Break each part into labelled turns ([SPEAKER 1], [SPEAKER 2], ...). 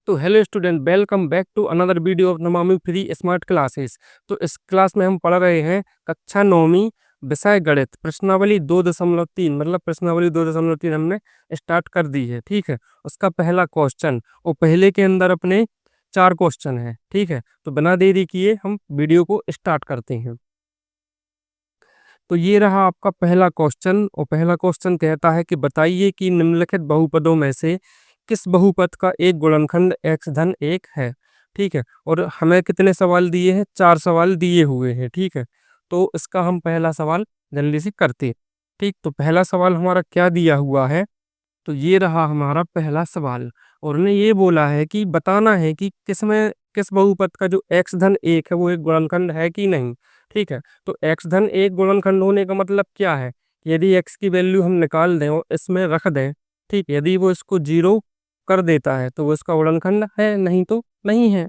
[SPEAKER 1] तो hello student, welcome back to another video of Namami free smart classes. तो इस class में हम पढ़ रहे हैं कक्षा 9वीं विषय गणित प्रश्नावली 2.3, मतलब प्रश्नावली 2.3 हमने स्टार्ट कर दी है। ठीक है, उसका पहला क्वेश्चन और पहले के अंदर अपने 4 क्वेश्चन है। ठीक है, तो बिना देरी किए हम वीडियो को स्टार्ट करते हैं। तो ये रहा आपका पहला क्वेश्चन और पहला क्वेश्चन कहता है कि बताइए कि निम्नलिखित बहुपदों में से किस बहुपद का एक गुणनखंड x धन 1 है। ठीक है, और हमें कितने सवाल दिए हैं? 4 सवाल दिए हुए हैं। ठीक है, तो इसका हम पहला सवाल जल्दी से करते हैं। ठीक, तो पहला सवाल हमारा क्या दिया हुआ है? तो ये रहा हमारा पहला सवाल और उन्हें ये बोला है कि बताना है कि किस बहुपद का जो x धन 1 है वो एक गुणनखंड है कि नहीं। ठीक है, तो x धन 1 गुणनखंड होने का मतलब क्या है? यदि x की वैल्यू हम निकाल दें और इसमें रख दें, ठीक, यदि वो इसको 0 कर देता है तो वो इसका गुणनखंड है, नहीं तो नहीं है।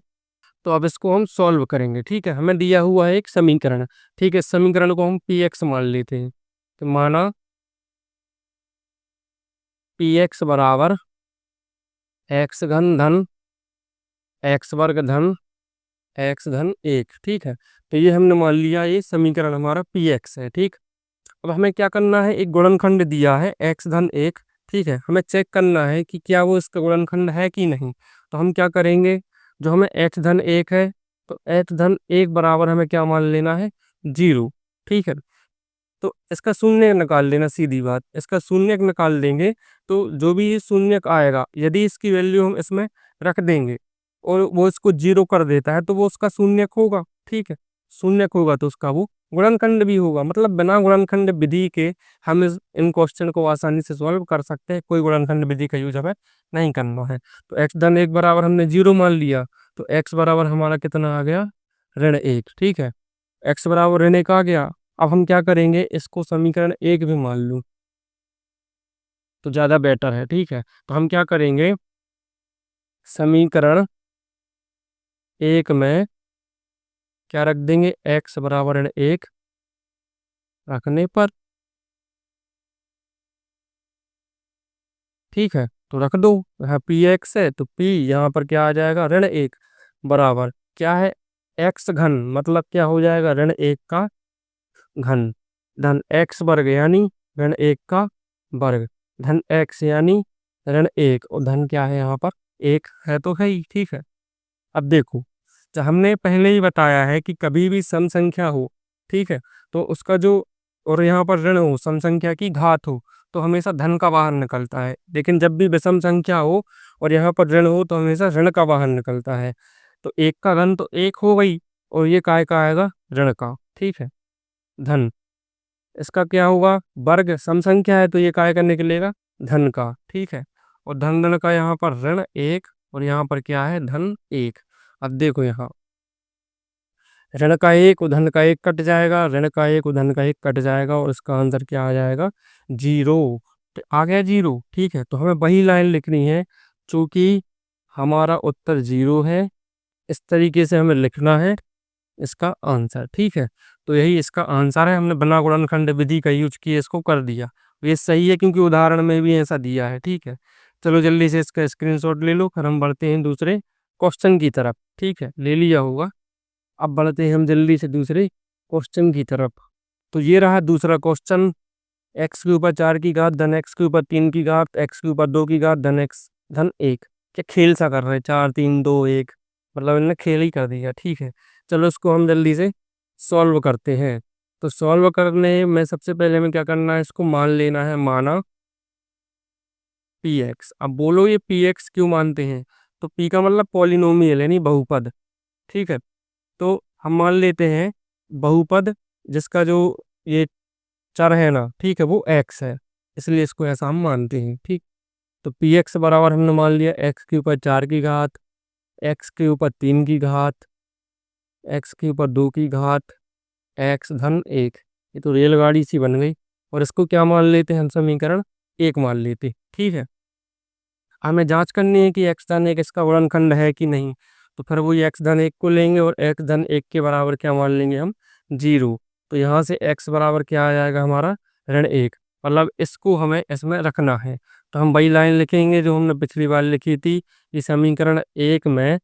[SPEAKER 1] तो अब इसको हम सॉल्व करेंगे। ठीक है, हमें दिया हुआ है एक समीकरण। ठीक है, समीकरण को हम px मान लेते हैं। तो माना px बराबर x घन धन x वर्ग धन x धन 1। ठीक है, तो ये हमने मान लिया, ये समीकरण हमारा px है। ठीक, अब हमें क्या करना है? एक गुणनखंड दिया है x धन 1। ठीक है, हमें चेक करना है कि क्या वो इसका गुणनखंड है कि नहीं। तो हम क्या करेंगे? जो हमें h धन 1 है, तो h धन 1 बराबर हमें क्या मान लेना है? 0। ठीक है, तो इसका शून्य निकाल लेना, सीधी बात। इसका शून्य निकाल देंगे तो जो भी ये शून्य आएगा, यदि इसकी वैल्यू हम इसमें रख देंगे और वो इसको 0 कर देता है तो वो उसका शून्य होगा। ठीक है, शून्य होगा तो उसका वो गुणनखंड भी होगा। मतलब बिना गुणनखंड विधि के हम इन क्वेश्चन को आसानी से सॉल्व कर सकते हैं। कोई गुणनखंड विधि का यूज हमें नहीं करना है। तो x धन 1 बराबर हमने 0 मान लिया, तो x बराबर हमारा कितना आ गया? ऋण 1। ठीक है, x बराबर ऋण 1 आ गया। अब हम क्या करेंगे? इसको समीकरण 1 भी मान लूं तो ज़्यादा बेटर है। ठीक है, तो हम क्या करेंगे? समीकरण 1 में क्या रख देंगे? x बराबर ऋण 1 रखने पर, ठीक है, तो रख दो। यहाँ पी एक्स है तो p यहाँ पर क्या आ जाएगा? ऋण 1 बराबर क्या है? x घन, मतलब क्या हो जाएगा? ऋण 1 का घन धन x वर्ग यानी ऋण 1 का वर्ग धन x यानी ऋण 1, और धन क्या है यहाँ पर? 1 है तो है ही। ठीक है, अब देखो, जो हमने पहले ही बताया है कि कभी भी सम संख्या हो, ठीक है, तो उसका जो, और यहाँ पर ऋण हो, सम संख्या की घात हो, तो हमेशा धन का बाहर निकलता है। लेकिन जब भी विषम संख्या हो और यहाँ पर ऋण हो तो हमेशा ऋण का बाहर निकलता है। तो 1 का घन तो 1 हो गई, और ये काय का आएगा? ऋण का। ठीक है, धन, इसका क्या होगा? वर्ग, सम संख्या है तो ये काय का निकलेगा? धन का। ठीक है, और धन धन का यहाँ पर ऋण 1 और यहाँ पर क्या है? धन 1। अब देखो, यहाँ ऋण का 1 और धन का 1 कट जाएगा, ऋण का 1 और धन का 1 कट जाएगा, और इसका आंसर क्या आ जाएगा? 0। तो आ गया 0। ठीक है, तो हमें वही लाइन लिखनी है, चूंकि हमारा उत्तर 0 है। इस तरीके से हमें लिखना है इसका आंसर। ठीक है, तो यही इसका आंसर है। हमने बिना गुणनखंड विधि का यूज किए इसको कर दिया। ये सही है क्योंकि उदाहरण में भी ऐसा दिया है। ठीक है, चलो जल्दी से इसका स्क्रीनशॉट ले लो, फिर हम बढ़ते हैं दूसरे क्वेश्चन की तरफ। ठीक है, ले लिया होगा। अब बढ़ते हैं हम जल्दी से दूसरे क्वेश्चन की तरफ। तो ये रहा दूसरा क्वेश्चन। x के ऊपर 4 की घात धन x के ऊपर 3 की घात x के ऊपर 2 की घात धन x धन 1। क्या खेल सा कर रहे हैं? 4 3 2 1, मतलब इन्होंने खेल ही कर दिया। ठीक है, चलो इसको हम जल्दी से सॉल्व करते हैं। तो सॉल्व करने में सबसे पहले हमें क्या करना है? इसको मान लेना है, माना px। अब बोलो ये px क्यों मानते हैं? तो p का मतलब पॉलिनोमियल यानी बहुपद। ठीक है, तो हम मान लेते हैं बहुपद जिसका जो ये चर है ना, ठीक है, वो x है, इसलिए इसको ऐसा हम मानते हैं। ठीक, तो px बराबर हमने मान लिया x के ऊपर 4 की घात, x के ऊपर 3 की घात, x के ऊपर 2 की घात, x धन 1। ये तो रेलगाड़ी सी बन गई, और इसको क्या मान लेते हैं? हम समीकरण 1 मान लेते। ठीक है, हमें जांच करनी है कि x धन 1 इसका गुणनखंड है कि नहीं। तो फिर वो x धन 1 को लेंगे और x धन 1 के बराबर क्या मान लेंगे हम? 0। तो यहाँ से x बराबर क्या आ जाएगा हमारा? ऋण 1, मतलब इसको हमें इसमें रखना है। तो हम वही लाइन लिखेंगे जो हमने पिछली बार लिखी थी कि समीकरण 1 में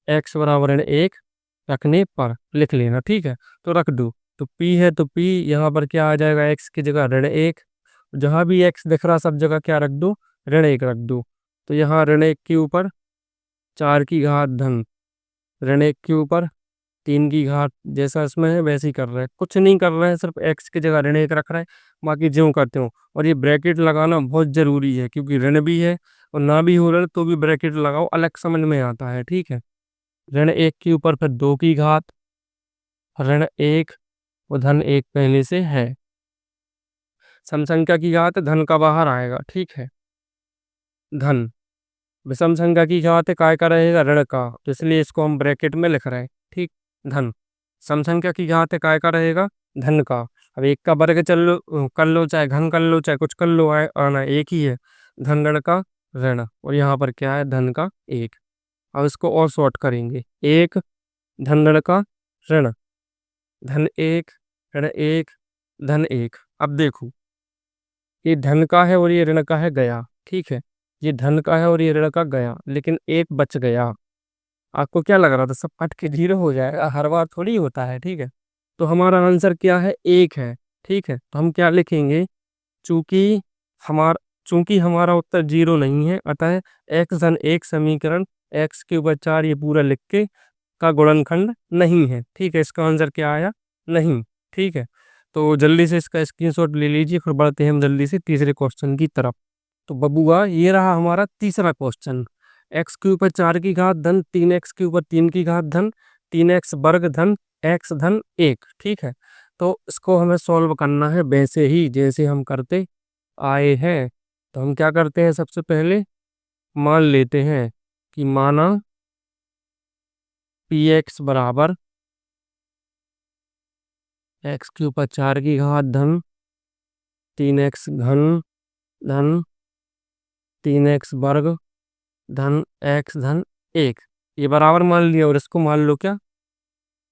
[SPEAKER 1] x बराबर ऋण 1 रखने पर लिख लेना, ठीक है। तो रख दो, तो p है तो p यहाँ पर क्या आ जाएगा, x की जगह ऋण 1, जहाँ भी x दिख रहा सब जगह क्या रख दो, ऋण 1 रख दो। तो यहाँ ऋण 1 के ऊपर 4 की घात धन ऋण 1 के ऊपर 3 की घात, जैसा इसमें है वैसे ही कर रहे हैं, कुछ नहीं कर रहे हैं, सिर्फ x की जगह ऋण 1 रख रहे हैं, बाकी ज्यों करते हो। और ये ब्रैकेट लगाना बहुत जरूरी है, क्योंकि ऋण भी है और ना भी हो रहा तो भी ब्रैकेट लगाओ, अलग समझ में आता है, ठीक है। ऋण 1 के ऊपर फिर 2 की घात ऋण 1 और धन 1 पहले से है, सम संख्या की घात धन का बाहर आएगा, ठीक है। धन विषम संख्या की घात काय का रहेगा, ऋण का, तो इसलिए इसको हम ब्रैकेट में लिख रहे हैं, ठीक। धन सम संख्या की घात काय का रहेगा, धन का। अब एक का वर्ग चल लो कर लो, चाहे घन कर लो, चाहे कुछ कर लो, आना एक ही है। धन ऋण का ऋण, और यहाँ पर क्या है, धन का 1। अब इसको और शॉर्ट करेंगे, 1 धन ऋण का ऋण, धन 1 ऋण 1 धन 1। अब देखो ये धन का है और ये ऋण का है, गया, ठीक है। ये धन का है और ये ऋण का गया, लेकिन एक बच गया। आपको क्या लग रहा था सब कट के 0 हो जाएगा, हर बार थोड़ी होता है, ठीक है। तो हमारा आंसर क्या है, 1 है, ठीक है। तो हम क्या लिखेंगे, चूंकि हमारा चूंकि हमारा उत्तर 0 नहीं है, अतः x धन 1 समीकरण x के ऊपर 4 ये पूरा लिख के का गुणनखंड नहीं है, ठीक है। इसका आंसर क्या आया, नहीं, ठीक है। तो जल्दी से इसका स्क्रीनशॉट ले लीजिए, फिर बढ़ते हैं हम जल्दी से तीसरे क्वेश्चन की तरफ। तो बबुआ ये रहा हमारा तीसरा क्वेश्चन, x के ऊपर 4 की घात धन 3x के ऊपर 3 की घात धन 3x वर्ग धन x धन 1, ठीक है। तो इसको हमें सॉल्व करना है वैसे ही जैसे हम करते आए हैं। तो हम क्या करते हैं, सबसे पहले मान लेते हैं कि माना px बराबर x के ऊपर 4 की घात धन 3x घन धन 3x वर्ग धन x धन 1, ये बराबर मान लिया, और इसको मान लो क्या,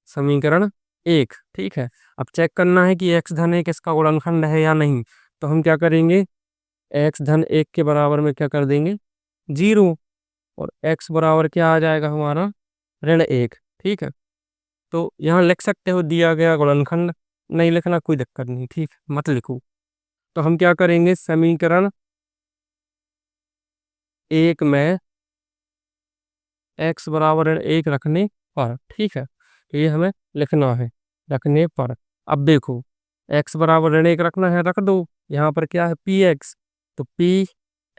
[SPEAKER 1] समीकरण 1, ठीक है। अब चेक करना है कि x धन 1 इसका गुणनखंड है या नहीं। तो हम क्या करेंगे, x धन 1 के बराबर में क्या कर देंगे, 0, और x बराबर क्या आ जाएगा हमारा, ऋण 1, ठीक है। तो यहाँ लिख सकते हो दिया गया गुणनखंड, नहीं लिखना कोई दिक्कत नहीं, ठीक, मत लिखो। तो हम क्या करेंगे, समीकरण 1 में x बराबर ऋण 1 रखने पर, ठीक है। तो ये हमें लिखना है, रखने पर। अब देखो x बराबर ऋण 1 रखना है, रख दो। यहाँ पर क्या है, px, तो p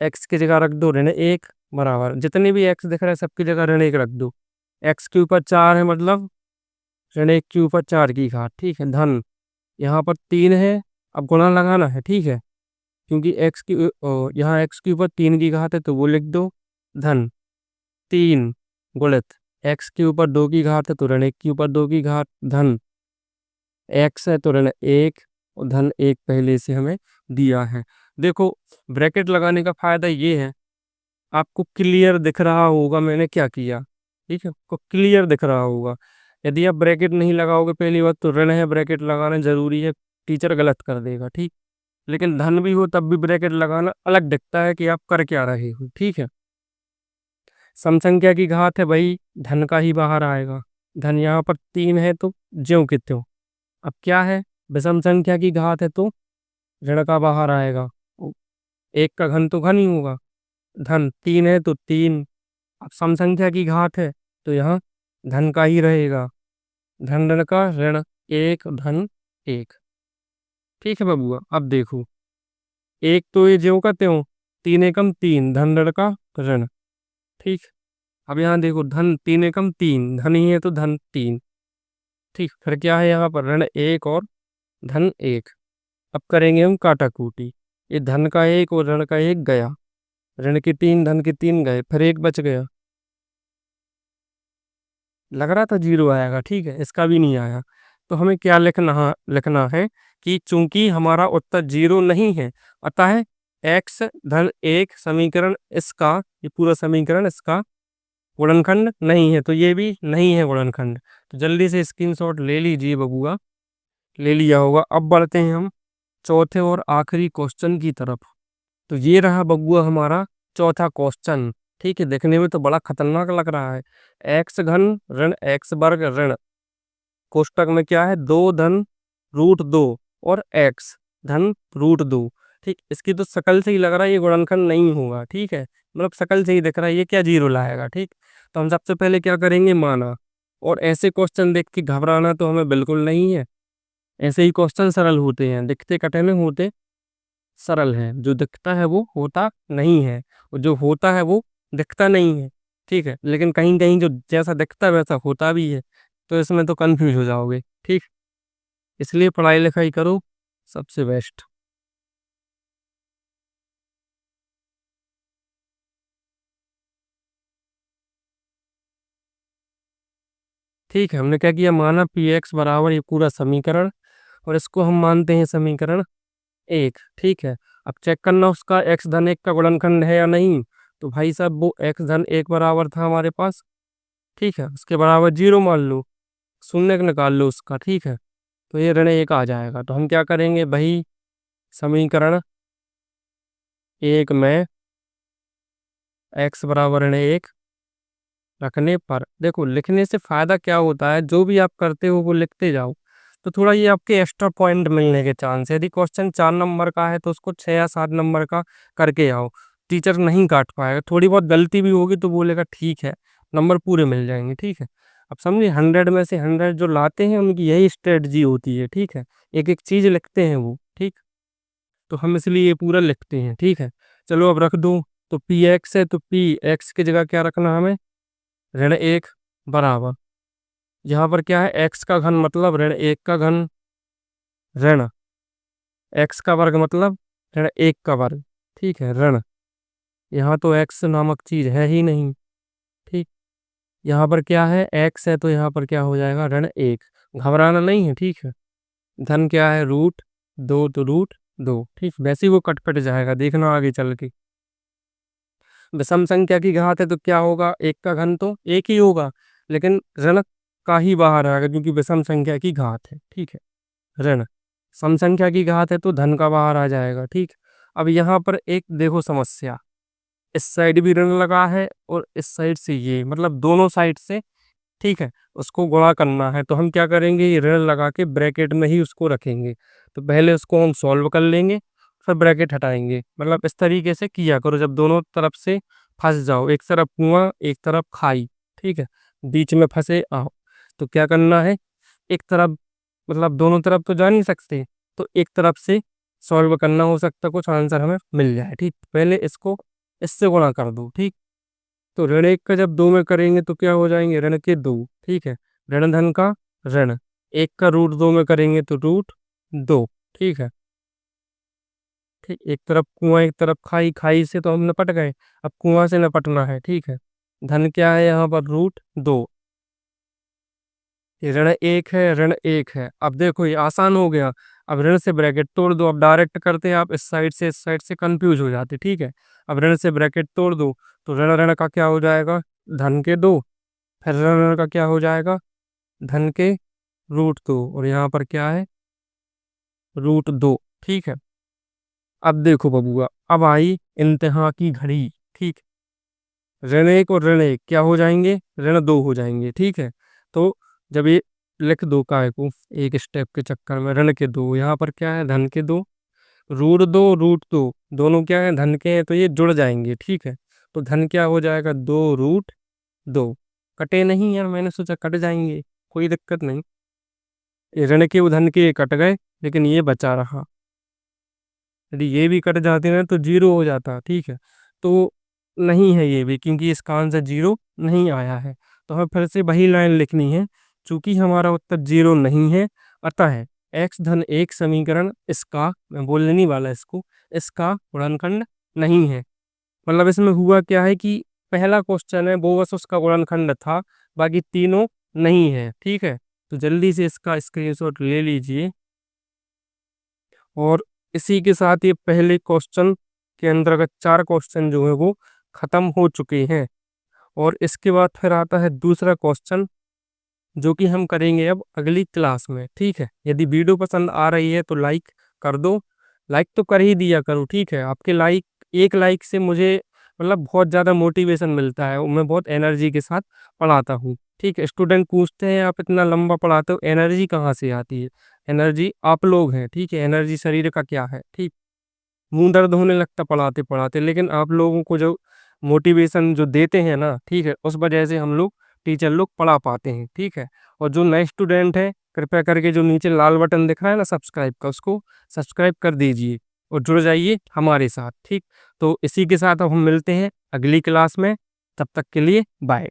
[SPEAKER 1] x की जगह रख दो ऋण 1 बराबर, जितने भी x दिख रहे हैं सबकी जगह ऋण 1 रख दो। x के ऊपर 4 है, मतलब ऋण 1 के ऊपर 4 की घात, ठीक है। धन यहाँ पर 3 है, अब गुणा लगाना है, ठीक है, क्योंकि यहाँ x के ऊपर 3 की घात है तो वो लिख दो। धन 3 गुणित x के ऊपर 2 की घात है तो ऋण 1 के ऊपर 2 की घात, धन x है तो ऋण 1, और धन 1 पहले से हमें दिया है। देखो ब्रैकेट लगाने का फायदा ये है, आपको क्लियर दिख रहा होगा मैंने क्या किया, ठीक है, आपको क्लियर दिख रहा होगा। यदि आप ब्रैकेट नहीं लगाओगे, पहली बात तो ऋण है, ब्रैकेट लगाना जरूरी है, टीचर गलत कर देगा, ठीक। लेकिन धन भी हो तब भी ब्रैकेट लगाना अलग दिखता है कि आप कर क्या रहे हो, ठीक है। सम संख्या की घात है भाई, धन का ही बाहर आएगा। धन यहाँ पर 3 है तो ज्यों के त्यों। अब क्या है, विषम संख्या की घात है तो ऋण का बाहर आएगा, 1 का घन तो घन ही होगा। धन 3 है तो 3, अब सम संख्या की घात है तो यहाँ धन का ही रहेगा, धन ऋण का ऋण 1 धन 1, ठीक है बबुआ। अब देखो एक तो ये ज्यों का त्यों, 3 एकम 3 धन ऋण का ऋण, ठीक। अब यहाँ देखो धन 3 एकम 3 धन ही है तो धन 3, ठीक। फिर क्या है यहाँ पर ऋण 1 और धन 1। अब करेंगे हम काटा कूटी, ये धन का 1 और ऋण का 1 गया, ऋण के 3 धन के 3 गए, फिर 1 बच गया। लग रहा था 0 आएगा, ठीक है, इसका भी नहीं आया। तो हमें क्या लिखना है कि चूंकि हमारा उत्तर 0 नहीं है, अतः x धन 1 समीकरण इसका, ये पूरा समीकरण इसका गुणनखंड नहीं है, तो ये भी नहीं है गुणनखंड। तो जल्दी से स्क्रीनशॉट ले लीजिए बबुआ, ले लिया होगा। अब बढ़ते हैं हम चौथे और आखिरी क्वेश्चन की तरफ। तो ये रहा बबुआ हमारा चौथा क्वेश्चन। ठीक है, देखने में तो बड़ा खतरनाक लग रहा है। एक्स घन ऋण एक्स वर्ग ऋण कोष्टक में क्या है, 2 धन √2 और एक्स धन √2। ठीक, इसकी तो शकल से ही लग रहा है ये गुणनखंड नहीं होगा। ठीक है, मतलब शकल से ही दिख रहा है ये क्या जीरो लाएगा। ठीक, तो हम सबसे पहले क्या करेंगे, माना। और ऐसे क्वेश्चन देख के घबराना तो हमें बिल्कुल नहीं है। ऐसे ही क्वेश्चन सरल होते हैं, दिखते कठिन होते सरल है। जो दिखता है वो होता नहीं है, और जो होता है वो दिखता नहीं है। ठीक है, लेकिन कहीं कहीं जो जैसा दिखता है वैसा होता भी है, तो इसमें तो कंफ्यूज हो जाओगे। ठीक, इसलिए पढ़ाई लिखाई करो, सबसे बेस्ट। ठीक है, हमने क्या किया, माना पी एक्स बराबर ये पूरा समीकरण, और इसको हम मानते हैं समीकरण 1। ठीक है, अब चेक करना उसका x धन 1 का गुणनखंड है या नहीं। तो भाई साहब वो x धन 1 बराबर था हमारे पास। ठीक है, उसके बराबर 0 मान लो, शून्य निकाल लो उसका। ठीक है, तो ये ऋण 1 आ जाएगा। तो हम क्या करेंगे भाई, समीकरण 1 में x बराबर ऋण 1 रखने पर, देखो लिखने से फायदा क्या होता है, जो भी आप करते हो वो लिखते जाओ, तो थोड़ा ये आपके एक्स्ट्रा पॉइंट मिलने के चांस है। यदि क्वेश्चन 4 नंबर का है तो उसको 6 या 7 नंबर का करके आओ, टीचर नहीं काट पाएगा। थोड़ी बहुत गलती भी होगी तो बोलेगा ठीक है, नंबर पूरे मिल जाएंगे। ठीक है, अब समझिए 100 में से 100 जो लाते हैं उनकी यही स्ट्रेटजी होती है। ठीक है, एक एक चीज लिखते हैं वो। ठीक, तो हम इसलिए ये पूरा लिखते हैं। ठीक है, चलो अब रख दो। तो पी एक्स है तो पी एक्स की जगह क्या रखना हमें, ऋण 1 बराबर, यहाँ पर क्या है, एक्स का घन मतलब ऋण 1 का घन, ऋण एक्स का वर्ग मतलब ऋण 1 का वर्ग। ठीक है, ऋण, यहाँ तो एक्स नामक चीज है ही नहीं। ठीक, यहाँ पर क्या है, एक्स है तो यहाँ पर क्या हो जाएगा, ऋण 1। घबराना नहीं है। ठीक है, धन क्या है, √2 तो √2। ठीक, वैसे ही वो कट कट जाएगा, देखना आगे चल के। विषम संख्या की घात है तो क्या होगा, 1 का घन तो 1 ही होगा, लेकिन ऋण का ही बाहर आएगा क्योंकि विषम संख्या की घात है। ठीक है, ऋण सम संख्या की घात है तो धन का बाहर आ जाएगा। ठीक, अब यहाँ पर एक देखो समस्या, इस साइड भी ऋण लगा है और इस साइड से ये, मतलब दोनों साइड से। ठीक है, उसको गुणा करना है तो हम क्या करेंगे, ये ऋण लगा के ब्रैकेट में ही उसको रखेंगे। तो पहले उसको हम सॉल्व कर लेंगे, फिर ब्रैकेट हटाएंगे। मतलब इस तरीके से किया करो जब दोनों तरफ से फंस जाओ, एक तरफ कुआं एक तरफ खाई। ठीक है, बीच में फंसे आओ, तो क्या करना है, एक तरफ, मतलब दोनों तरफ तो जा नहीं सकते, तो एक तरफ से सॉल्व करना, हो सकता कुछ आंसर हमें मिल जाए। ठीक, पहले इसको इससे गुणा कर दो। ठीक, तो ऋण 1 का जब 2 में करेंगे तो क्या हो जाएंगे, ऋण के 2। ठीक है, ऋण धन का ऋण, 1 का √2 में करेंगे तो √2। ठीक है, ठीक, एक तरफ कुआं एक तरफ खाई, खाई से तो हम निपट गए, अब कुआं से निपटना है। ठीक है, धन क्या है यहाँ पर, √2। ये ऋण 1 है, ऋण 1 है। अब देखो ये आसान हो गया, अब ऋण से ब्रैकेट तोड़ दो। अब डायरेक्ट करते हैं आप, इस साइड से कंफ्यूज हो जाते। ठीक है, अब ऋण से ब्रैकेट तोड़ दो, तो ऋण ऋण का क्या हो जाएगा, धन के 2, फिर ऋण ऋण का क्या हो जाएगा, धन के √2, और यहाँ पर क्या है, √2। ठीक है, अब देखो बबुआ, अब आई इंतहा की घड़ी। ठीक, ऋण 1 और ऋण 1 क्या हो जाएंगे, ऋण 2 हो जाएंगे। ठीक है, तो जब ये लिख दो काय को एक स्टेप के चक्कर में, ऋण के 2, यहाँ पर क्या है, धन के 2, √2 दोनों क्या है, धन के हैं तो ये जुड़ जाएंगे। ठीक है, तो धन क्या हो जाएगा, 2√2। कटे नहीं यार, मैंने सोचा कट जाएंगे, कोई दिक्कत नहीं। ये ऋण के धन के कट गए, लेकिन ये बचा रहा। यदि ये भी कट जाते ना तो 0 हो जाता। ठीक है, तो नहीं है ये भी, क्योंकि इसका आंसर 0 नहीं आया है। तो हमें फिर से वही लाइन लिखनी है, चूंकि हमारा उत्तर 0 नहीं है, अतः x धन 1 समीकरण इसका, मैं बोलने नहीं वाला इसको, इसका गुणनखंड नहीं है। मतलब इसमें हुआ क्या है कि पहला क्वेश्चन है वो बस उसका गुणनखंड था, बाकी तीनों नहीं है। ठीक है, तो जल्दी से इसका स्क्रीनशॉट ले लीजिए। और इसी के साथ ये पहले क्वेश्चन के अंतर्गत 4 क्वेश्चन जो है वो खत्म हो चुके हैं। और इसके बाद फिर आता है दूसरा क्वेश्चन, जो कि हम करेंगे अब अगली क्लास में। ठीक है, यदि वीडियो पसंद आ रही है तो लाइक कर दो, लाइक तो कर ही दिया करो। ठीक है, आपके लाइक एक लाइक से मुझे मतलब बहुत ज़्यादा मोटिवेशन मिलता है और मैं बहुत एनर्जी के साथ पढ़ाता हूँ। ठीक है, स्टूडेंट पूछते हैं आप इतना लंबा पढ़ाते हो, एनर्जी कहाँ से आती है? एनर्जी आप लोग हैं, ठीक है? एनर्जी शरीर का क्या है? ठीक, मुँह दर्द होने लगता पढ़ाते-पढ़ाते, लेकिन आप लोगों को जो मोटिवेशन जो देते हैं ना, ठीक है? उस वजह से हम लोग टीचर लोग पढ़ा पाते हैं, ठीक है? और जो नए स्टूडेंट हैं, कृपया करके जो नीचे लाल बटन दिख रहा है ना सब्सक्राइब का, उसको सब्सक्राइब कर दीजिए और जुड़ जाइए हमारे साथ, ठीक? तो इसी के साथ अब हम मिलते हैं अगली क्लास में, तब तक के लिए बाय।